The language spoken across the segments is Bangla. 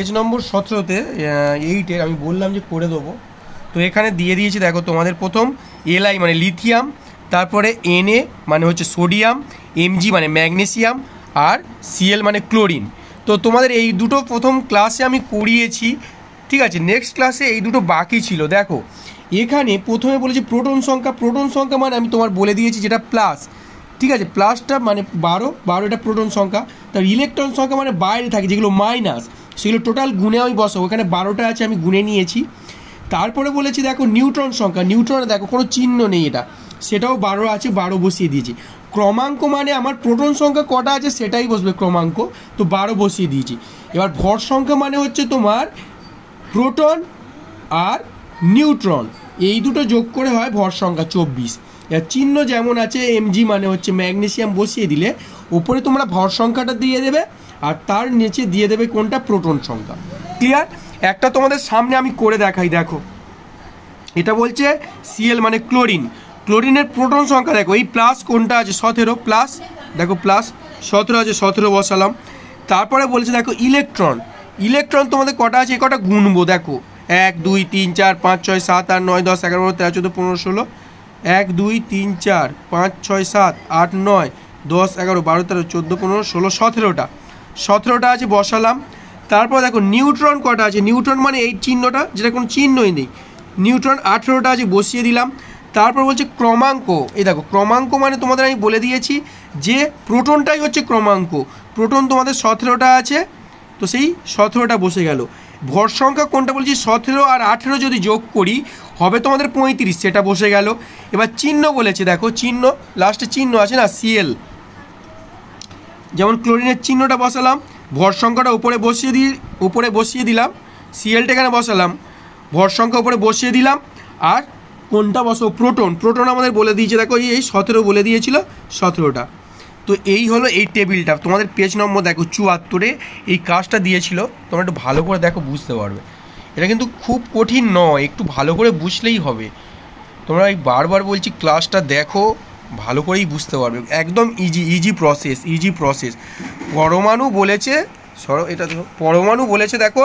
পেজ নম্বর 17-তে 8-এর আমি বললাম যে করে দেবো। তো এখানে দিয়ে দিয়েছি, দেখো তোমাদের প্রথম Li মানে লিথিয়াম, তারপরে Na মানে হচ্ছে সোডিয়াম, Mg মানে ম্যাগনেসিয়াম, আর Cl মানে ক্লোরিন। তো তোমাদের এই দুটো প্রথম ক্লাসে আমি করিয়েছি, ঠিক আছে। নেক্সট ক্লাসে এই দুটো বাকি ছিল। দেখো এখানে প্রথমে বলেছি প্রোটন সংখ্যা মানে আমি তোমার বলে দিয়েছি যেটা প্লাস, ঠিক আছে। প্লাসটা মানে 12 এটা প্রোটন সংখ্যা। তার ইলেকট্রন সংখ্যা মানে বাইরে থাকে যেগুলো মাইনাস, সেগুলো টোটাল গুণে আমি বসাবো। এখানে 12টা আছে, আমি গুণে নিয়েছি। তারপরে বলেছি দেখো নিউট্রন সংখ্যা, নিউট্রনে দেখো কোনো চিহ্ন নেই, এটা সেটাও 12 আছে, 12 বসিয়ে দিয়েছি। ক্রমাঙ্ক মানে আমার প্রোটন সংখ্যা কটা আছে সেটাই বসবে ক্রমাঙ্ক, তো 12 বসিয়ে দিয়েছি। এবার ভর সংখ্যা মানে হচ্ছে তোমার প্রোটন আর নিউট্রন, এই দুটো যোগ করে হয় ভর সংখ্যা 24। এর চিহ্ন যেমন আছে Mg মানে হচ্ছে ম্যাগনেসিয়াম বসিয়ে দিলে ওপরে তোমরা ভর সংখ্যাটা দিয়ে দেবে, আর তার নিচে দিয়ে দেবে কোনটা প্রোটন সংখ্যা। ক্লিয়ার? একটা তোমাদের সামনে আমি করে দেখাই। দেখো এটা বলছে Cl মানে ক্লোরিন, ক্লোরিনের প্রোটন সংখ্যা দেখো এই প্লাস কোনটা আছে 17 প্লাস, দেখো প্লাস 17 আছে, 17 বসালাম। তারপরে বলেছে দেখো ইলেকট্রন তোমাদের কটা আছে, এই কটা গুনবো। দেখো 1 2 3 4 5 6 7 8 9 10 11 12 13 14 15 16, 1 2 3 4 5 6 7 8 9 10 11 12 13 14 15 16 17টা আছে, বসালাম। তারপর দেখো নিউট্রন কটা আছে, নিউট্রন মানে এই চিহ্নটা যেটা কোনো চিহ্নই নেই, নিউট্রন 18টা আছে, বসিয়ে দিলাম। তারপর বলছে ক্রমাঙ্ক, এই দেখো ক্রমাঙ্ক মানে তোমাদের আমি বলে দিয়েছি যে প্রোটনটাই হচ্ছে ক্রমাঙ্ক। প্রোটন তোমাদের 17টা আছে, তো সেই 17টা বসে গেল। ভর সংখ্যা কোনটা বলছি 17 আর 18 যদি যোগ করি হবে তোমাদের 35, সেটা বসে গেল। এবার চিহ্ন বলেছে, দেখো চিহ্ন লাস্টে চিহ্ন আছে না Cl, যেমন ক্লোরিনের চিহ্নটা বসালাম, ভর সংখ্যাটা উপরে বসিয়ে দিলাম, Clটা এখানে বসালাম, ভর সংখ্যা উপরে বসিয়ে দিলাম। আর কোনটা বসাবো, প্রোটন আমাদের বলে দিয়েছে, দেখো এই 17 বলে দিয়েছিল, 17টা। তো এই হলো এই টেবিলটা। তোমাদের পেজ নম্বর দেখো 74-এ এই কাজটা দিয়েছিল, তোমরা একটু ভালো করে দেখো বুঝতে পারবে। এটা কিন্তু খুব কঠিন নয়, একটু ভালো করে বুঝলেই হবে। তোমরা এই বারবার বলছি ক্লাসটা দেখো, ভালো করেই বুঝতে পারবে, একদম ইজি প্রসেস। পরমাণু বলেছে, পরমাণু বলেছে দেখো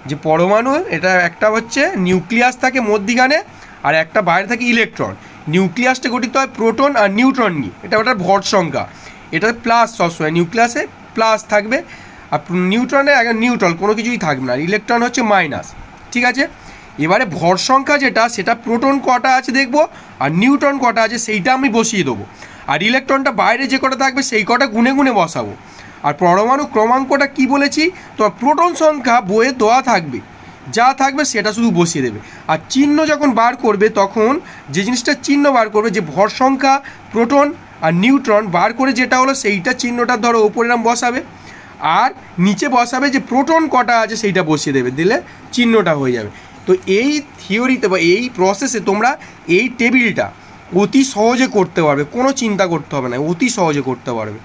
যে পরমাণু এটা একটা হচ্ছে নিউক্লিয়াস থাকে মধ্যিখানে, আর একটা বাইরে থাকে ইলেকট্রন। নিউক্লিয়াসটা গঠিত হয় প্রোটন আর নিউট্রন নিয়ে, এটা ওটার ভর সংখ্যা। এটা প্লাস সবসময়, নিউক্লিয়াসে প্লাস থাকবে, আর নিউট্রনে নিউট্রাল কোনো কিছুই থাকবে না, আর ইলেকট্রন হচ্ছে মাইনাস, ঠিক আছে। এবারে ভর সংখ্যা যেটা সেটা প্রোটন কটা আছে দেখবো, আর নিউট্রন কটা আছে সেইটা আমি বসিয়ে দেবো, আর ইলেকট্রনটা বাইরে যে কটা থাকবে সেই কটা গুনে গুনে বসাবো। আর পরমাণু ক্রমাঙ্কটা কি বলেছি, তো প্রোটন সংখ্যা বইয়ে দেওয়া থাকবে, যা থাকবে সেটা শুধু বসিয়ে দেবে। আর চিহ্ন যখন বার করবে তখন যে জিনিসটা চিহ্ন বার করবে, যে ভর সংখ্যা প্রোটন আর নিউট্রন বার করে যেটা হলো সেইটা চিহ্নটা ধরো ওপরে নাম বসাবে, আর নিচে বসাবে যে প্রোটন কটা আছে সেইটা বসিয়ে দেবে, দিলে চিহ্নটা হয়ে যাবে। তো এই থিওরিতে বা এই প্রসেসে তোমরা এই টেবিলটা অতি সহজে করতে পারবে, কোনো চিন্তা করতে হবে না, অতি সহজে করতে পারবে।